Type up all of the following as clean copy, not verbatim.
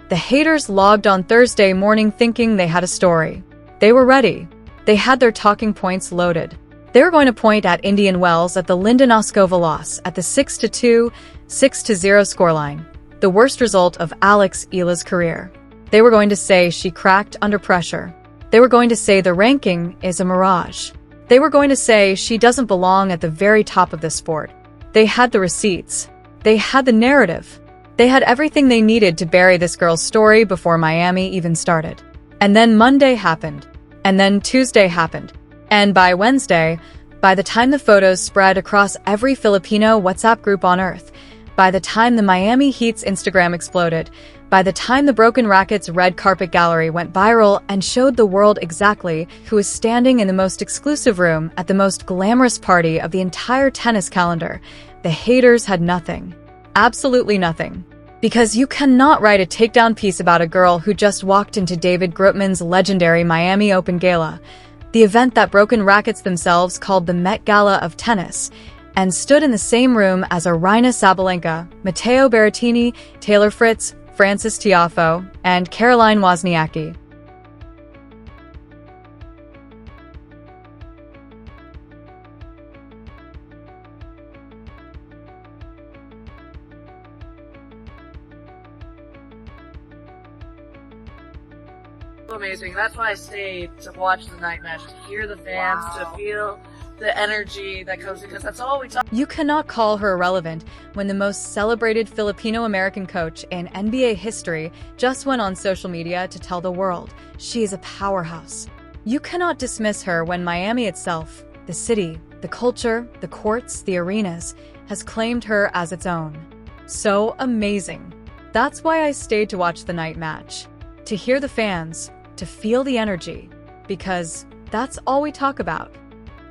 The haters logged on Thursday morning thinking they had a story. They were ready. They had their talking points loaded. They were going to point at Indian Wells at the Lyndon Oskova loss at the 6-2, 6-0 scoreline, the worst result of Alex Eala's career. They were going to say she cracked under pressure. They were going to say the ranking is a mirage. They were going to say she doesn't belong at the very top of the sport. They had the receipts. They had the narrative. They had everything they needed to bury this girl's story before Miami even started. And then Monday happened. And then Tuesday happened. And by Wednesday, by the time the photos spread across every Filipino WhatsApp group on Earth, by the time the Miami Heat's Instagram exploded, by the time the Broken Racket's red carpet gallery went viral and showed the world exactly who was standing in the most exclusive room at the most glamorous party of the entire tennis calendar, the haters had nothing. Absolutely nothing. Because you cannot write a takedown piece about a girl who just walked into David Grotman's legendary Miami Open Gala, the event that Broken Rackets themselves called the Met Gala of tennis, and stood in the same room as Aryna Sabalenka, Matteo Berrettini, Taylor Fritz, Frances Tiafoe, and Caroline Wozniacki. Amazing. That's why I stayed to watch the night match, to hear the fans, to feel the energy that comes, because that's all we talk. You cannot call her irrelevant when the most celebrated Filipino-American coach in NBA history just went on social media to tell the world she is a powerhouse. You cannot dismiss her when Miami itself, the city, the culture, the courts, the arenas, has claimed her as its own. So amazing. That's why I stayed to watch the night match. To hear the fans, to feel the energy, because that's all we talk about.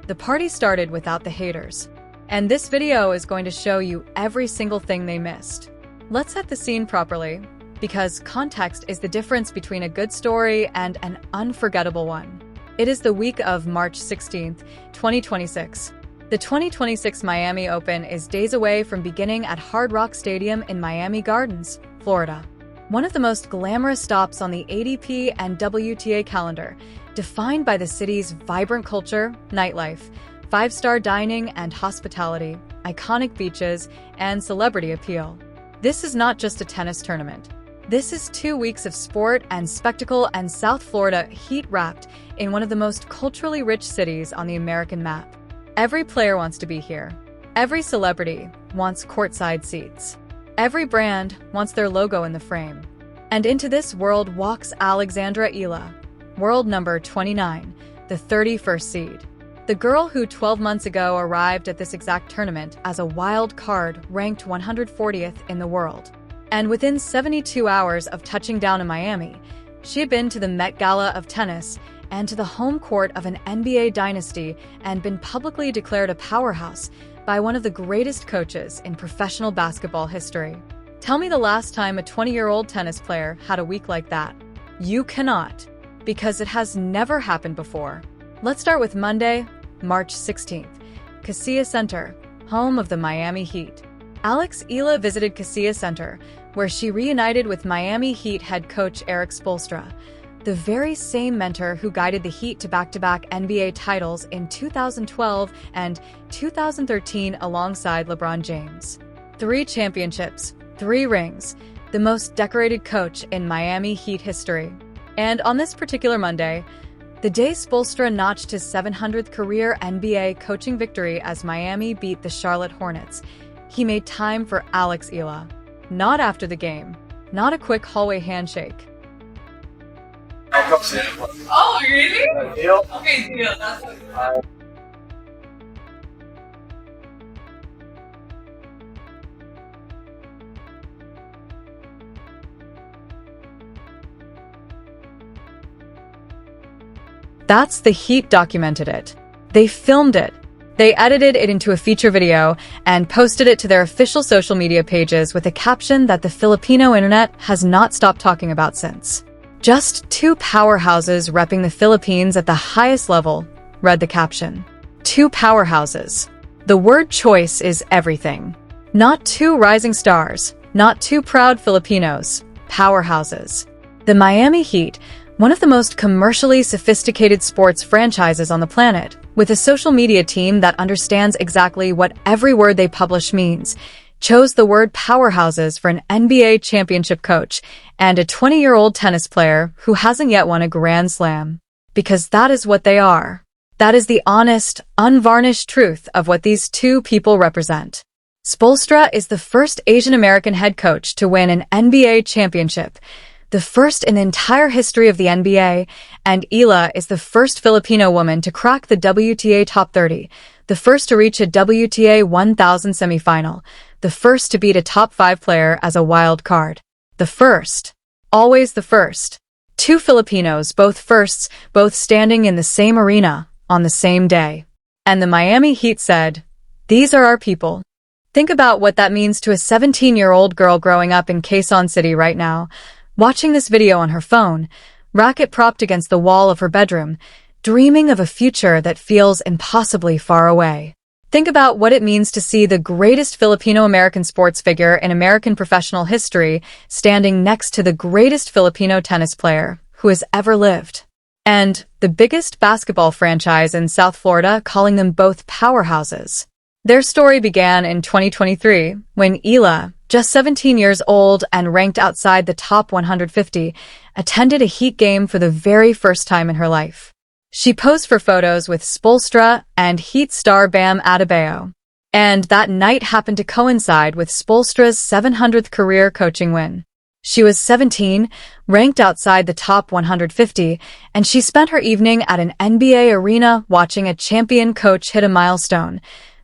The party started without the haters, and this video is going to show you every single thing they missed. Let's set the scene properly, because context is the difference between a good story and an unforgettable one. It is the week of March 16th, 2026. The 2026 Miami Open is days away from beginning at Hard Rock Stadium in Miami Gardens, Florida. One of the most glamorous stops on the ADP and WTA calendar, defined by the city's vibrant culture, nightlife, five-star dining and hospitality, iconic beaches, and celebrity appeal. This is not just a tennis tournament. This is 2 weeks of sport and spectacle and South Florida heat-wrapped in one of the most culturally rich cities on the American map. Every player wants to be here. Every celebrity wants courtside seats. Every brand wants their logo in the frame. And into this world walks Alex Eala, world number 29, the 31st seed. The girl who 12 months ago arrived at this exact tournament as a wild card ranked 140th in the world. And within 72 hours of touching down in Miami, she had been to the Met Gala of tennis and to the home court of an NBA dynasty and been publicly declared a powerhouse by one of the greatest coaches in professional basketball history. Tell me the last time a 20-year-old tennis player had a week like that. You cannot, because it has never happened before. Let's start with Monday, March 16th, Kaseya Center, home of the Miami Heat. Alex Eala visited Kaseya Center, where she reunited with Miami Heat head coach Erik Spoelstra, the very same mentor who guided the Heat to back-to-back NBA titles in 2012 and 2013 alongside LeBron James. 3 championships, 3 rings, the most decorated coach in Miami Heat history. And on this particular Monday, the day Spoelstra notched his 700th career NBA coaching victory as Miami beat the Charlotte Hornets, he made time for Alex Eala. Not after the game, not a quick hallway handshake. Oh, really? Deal. Okay, deal. That's what That's the Heat documented it. They filmed it. They edited it into a feature video and posted it to their official social media pages with a caption that the Filipino internet has not stopped talking about since. Just 2 powerhouses repping the Philippines at the highest level, read the caption. 2 powerhouses. The word choice is everything. Not 2 rising stars, not 2 proud Filipinos, powerhouses. The Miami Heat, one of the most commercially sophisticated sports franchises on the planet, with a social media team that understands exactly what every word they publish means, chose the word powerhouses for an NBA championship coach and a 20-year-old tennis player who hasn't yet won a Grand Slam. Because that is what they are. That is the honest, unvarnished truth of what these two people represent. Spoelstra is the first Asian American head coach to win an NBA championship, the first in the entire history of the NBA, and Eala is the first Filipino woman to crack the WTA Top 30, the first to reach a WTA 1000 semifinal, the first to beat a top 5 player as a wild card. The first. Always the first. Two Filipinos, both firsts, both standing in the same arena, on the same day. And the Miami Heat said, "These are our people." Think about what that means to a 17-year-old girl growing up in Quezon City right now, watching this video on her phone, racket propped against the wall of her bedroom, dreaming of a future that feels impossibly far away. Think about what it means to see the greatest Filipino-American sports figure in American professional history standing next to the greatest Filipino tennis player who has ever lived. And the biggest basketball franchise in South Florida calling them both powerhouses. Their story began in 2023 when Eala, just 17 years old and ranked outside the top 150, attended a Heat game for the very first time in her life. She posed for photos with Spoelstra and Heat star Bam Adebayo. And that night happened to coincide with Spoelstra's 700th career coaching win. She was 17, ranked outside the top 150, and she spent her evening at an NBA arena watching a champion coach hit a milestone,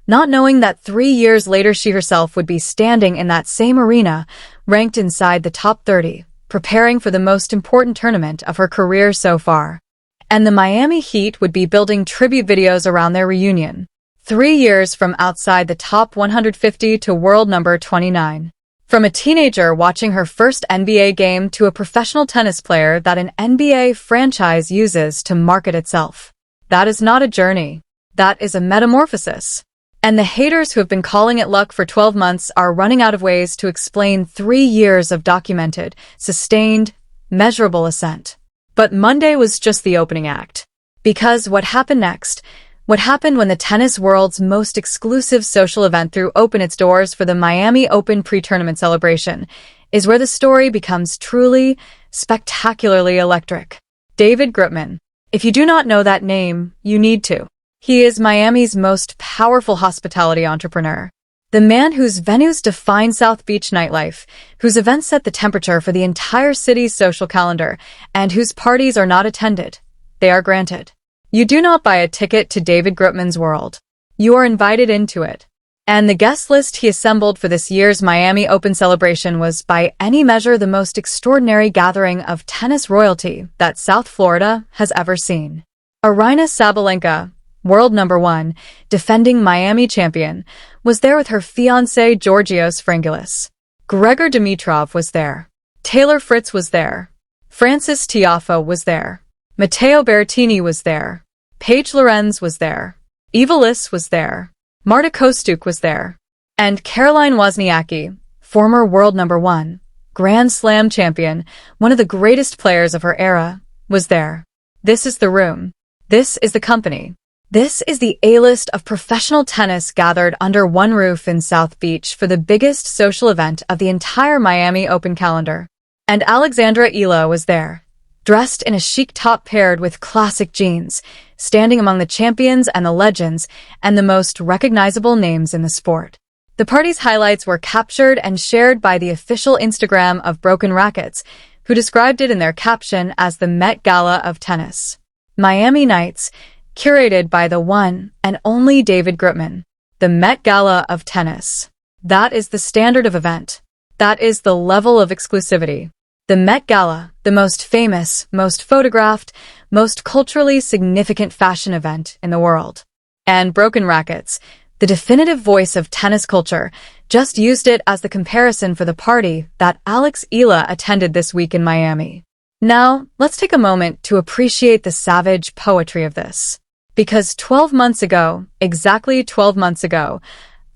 not knowing that 3 years later she herself would be standing in that same arena, ranked inside the top 30, preparing for the most important tournament of her career so far. And the Miami Heat would be building tribute videos around their reunion. 3 years from outside the top 150 to world number 29. From a teenager watching her first NBA game to a professional tennis player that an NBA franchise uses to market itself. That is not a journey. That is a metamorphosis. And the haters who have been calling it luck for 12 months are running out of ways to explain 3 years of documented, sustained, measurable ascent. But Monday was just the opening act. Because what happened next, what happened when the tennis world's most exclusive social event threw open its doors for the Miami Open pre-tournament celebration, is where the story becomes truly, spectacularly electric. David Grutman. If you do not know that name, you need to. He is Miami's most powerful hospitality entrepreneur. The man whose venues define South Beach nightlife, whose events set the temperature for the entire city's social calendar, and whose parties are not attended. They are granted. You do not buy a ticket to David Grutman's world. You are invited into it. And the guest list he assembled for this year's Miami Open celebration was by any measure the most extraordinary gathering of tennis royalty that South Florida has ever seen. Aryna Sabalenka, world number 1, defending Miami champion, was there with her fiancé Georgios Frangilis. Gregor Dimitrov was there. Taylor Fritz was there. Francis Tiafoe was there. Matteo Berrettini was there. Paige Lorenz was there. Eva Liss was there. Marta Kostyuk was there. And Caroline Wozniacki, former world number 1, Grand Slam champion, one of the greatest players of her era, was there. This is the room. This is the company. This is the A-list of professional tennis gathered under one roof in South Beach for the biggest social event of the entire Miami Open calendar. And Alex Eala was there, dressed in a chic top paired with classic jeans, standing among the champions and the legends and the most recognizable names in the sport. The party's highlights were captured and shared by the official Instagram of Broken Rackets, who described it in their caption as the Met Gala of tennis. Miami Nights, curated by the one and only David Grutman. The Met Gala of tennis. That is the standard of event. That is the level of exclusivity. The Met Gala, the most famous, most photographed, most culturally significant fashion event in the world. And Broken Rackets, the definitive voice of tennis culture, just used it as the comparison for the party that Alex Eala attended this week in Miami. Now, let's take a moment to appreciate the savage poetry of this. Because 12 months ago, exactly 12 months ago,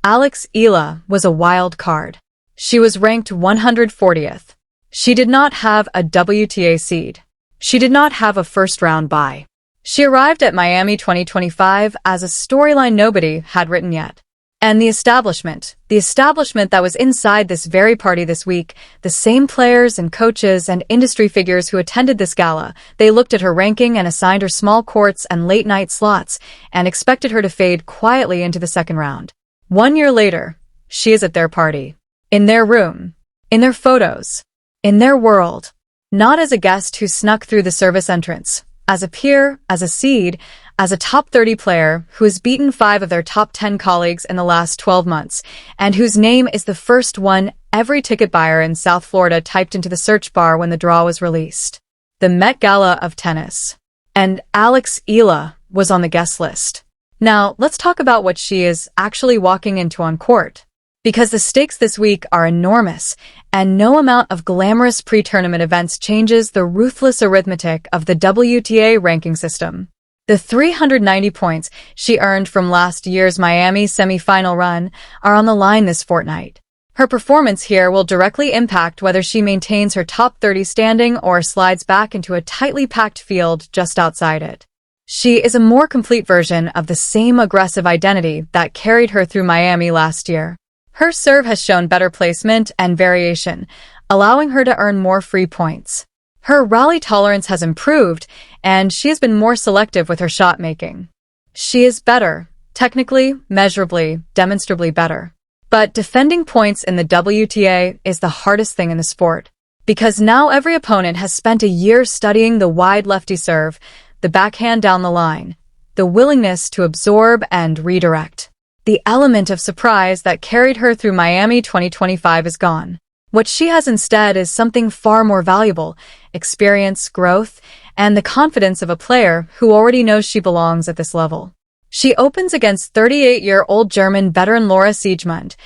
Alex Eala was a wild card. She was ranked 140th. She did not have a WTA seed. She did not have a first-round bye. She arrived at Miami 2025 as a storyline nobody had written yet. And the establishment that was inside this very party this week, the same players and coaches and industry figures who attended this gala, they looked at her ranking and assigned her small courts and late-night slots and expected her to fade quietly into the second round. 1 year later, she is at their party. In their room. In their photos. In their world. Not as a guest who snuck through the service entrance. As a peer, as a seed, as a top 30 player who has beaten 5 of their top 10 colleagues in the last 12 months, and whose name is the first one every ticket buyer in South Florida typed into the search bar when the draw was released. The Met Gala of tennis. And Alex Eala was on the guest list. Now, let's talk about what she is actually walking into on court. Because the stakes this week are enormous, and no amount of glamorous pre-tournament events changes the ruthless arithmetic of the WTA ranking system. The 390 points she earned from last year's Miami semi-final run are on the line this fortnight. Her performance here will directly impact whether she maintains her top 30 standing or slides back into a tightly packed field just outside it. She is a more complete version of the same aggressive identity that carried her through Miami last year. Her serve has shown better placement and variation, allowing her to earn more free points. Her rally tolerance has improved, and she has been more selective with her shot making. She is better, technically, measurably, demonstrably better. But defending points in the WTA is the hardest thing in the sport, because now every opponent has spent a year studying the wide lefty serve, the backhand down the line, the willingness to absorb and redirect. The element of surprise that carried her through Miami 2025 is gone. What she has instead is something far more valuable: experience, growth, and the confidence of a player who already knows she belongs at this level. She opens against 38-year-old German veteran Laura Siegemund,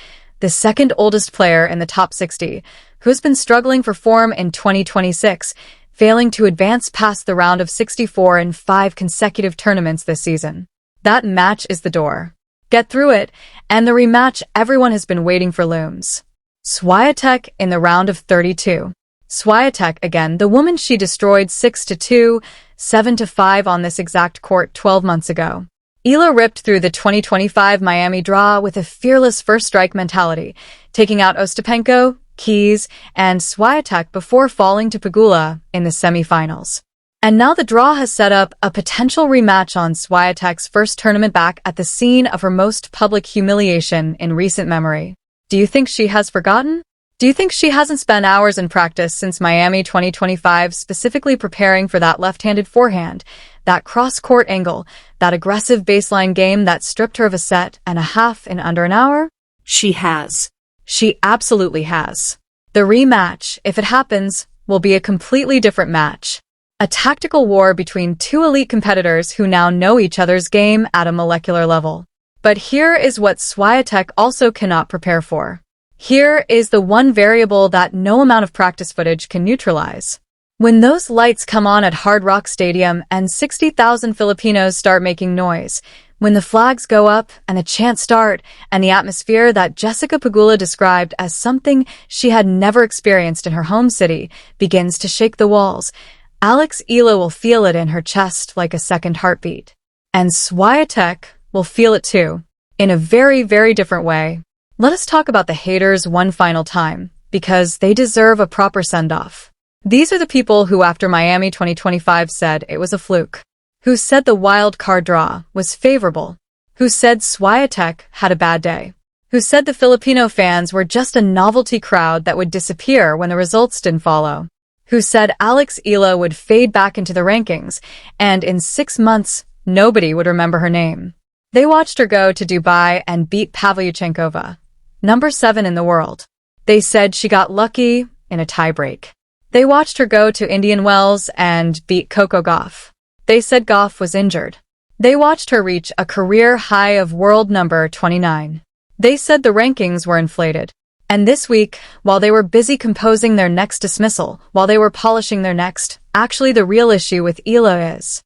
the second oldest player in the top 60, who's been struggling for form in 2026, failing to advance past the round of 64 in 5 consecutive tournaments this season. That match is the door. Get through it, and the rematch everyone has been waiting for looms. Swiatek in the round of 32. Swiatek again, the woman she destroyed 6-2, 7-5 on this exact court 12 months ago. Eala ripped through the 2025 Miami draw with a fearless first-strike mentality, taking out Ostapenko, Keys, and Swiatek before falling to Pegula in the semifinals. And now the draw has set up a potential rematch on Swiatek's first tournament back at the scene of her most public humiliation in recent memory. Do you think she has forgotten? Do you think she hasn't spent hours in practice since Miami 2025 specifically preparing for that left-handed forehand, that cross-court angle, that aggressive baseline game that stripped her of a set and a half in under an hour? She has. She absolutely has. The rematch, if it happens, will be a completely different match. A tactical war between 2 elite competitors who now know each other's game at a molecular level. But here is what Swiatek also cannot prepare for. Here is the one variable that no amount of practice footage can neutralize. When those lights come on at Hard Rock Stadium and 60,000 Filipinos start making noise, when the flags go up and the chants start and the atmosphere that Jessica Pegula described as something she had never experienced in her home city begins to shake the walls, Alex Eala will feel it in her chest like a second heartbeat. And Swiatek will feel it too, in a very, very different way. Let us talk about the haters one final time, because they deserve a proper send-off. These are the people who after Miami 2025 said it was a fluke, who said the wild card draw was favorable, who said Swiatek had a bad day, who said the Filipino fans were just a novelty crowd that would disappear when the results didn't follow, who said Alex Eala would fade back into the rankings, and in 6 months, nobody would remember her name. They watched her go to Dubai and beat Pavlyuchenkova, number 7 in the world. They said she got lucky in a tiebreak. They watched her go to Indian Wells and beat Coco Gauff. They said Gauff was injured. They watched her reach a career high of world number 29. They said the rankings were inflated. And this week, while they were busy composing their next dismissal, while they were polishing their next, actually the real issue with Eala is,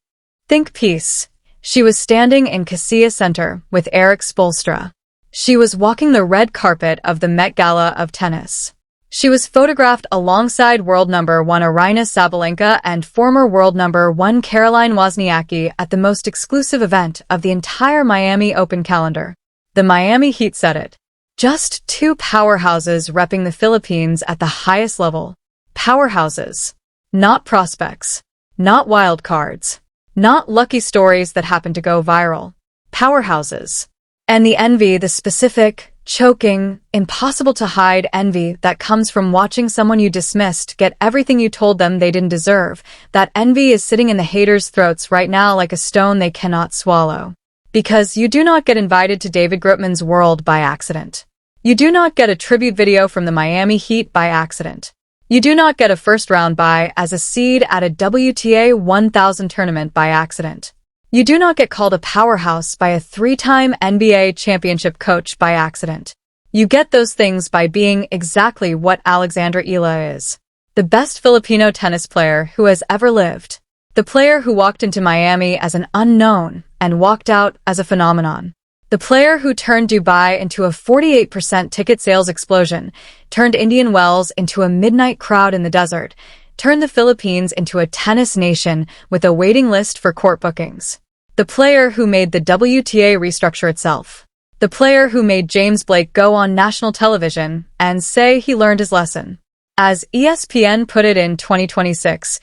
think peace. She was standing in Casilla Center with Erik Spoelstra. She was walking the red carpet of the Met Gala of tennis. She was photographed alongside world number 1 Aryna Sabalenka and former world number 1 Caroline Wozniacki at the most exclusive event of the entire Miami Open calendar. The Miami Heat said it. Just two powerhouses repping the Philippines at the highest level. Powerhouses. Not prospects. Not wild cards. Not lucky stories that happen to go viral. Powerhouses. And the envy, the specific, choking, impossible-to-hide envy that comes from watching someone you dismissed get everything you told them they didn't deserve, that envy is sitting in the haters' throats right now like a stone they cannot swallow. Because you do not get invited to David Grootman's world by accident. You do not get a tribute video from the Miami Heat by accident. You do not get a first-round bye as a seed at a WTA 1000 tournament by accident. You do not get called a powerhouse by a 3-time NBA championship coach by accident. You get those things by being exactly what Alex Eala is. The best Filipino tennis player who has ever lived. The player who walked into Miami as an unknown and walked out as a phenomenon. The player who turned Dubai into a 48% ticket sales explosion, turned Indian Wells into a midnight crowd in the desert, turned the Philippines into a tennis nation with a waiting list for court bookings. The player who made the WTA restructure itself. The player who made James Blake go on national television and say he learned his lesson. As ESPN put it in 2026,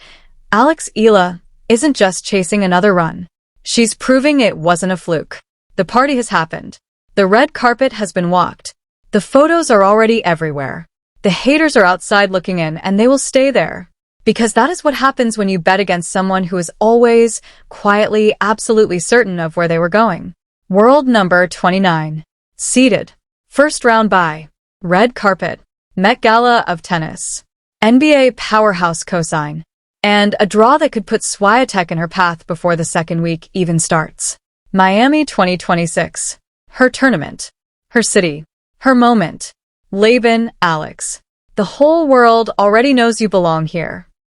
Alex Eala isn't just chasing another run. She's proving it wasn't a fluke. The party has happened. The red carpet has been walked. The photos are already everywhere. The haters are outside looking in, and they will stay there. Because that is what happens when you bet against someone who is always, quietly, absolutely certain of where they were going. World number 29. Seeded. First round bye. Red carpet. Met Gala of tennis. NBA powerhouse cosign. And a draw that could put Swiatek in her path before the second week even starts. Miami 2026. Her tournament. Her city. Her moment. Laban, Alex. The whole world already knows you belong here.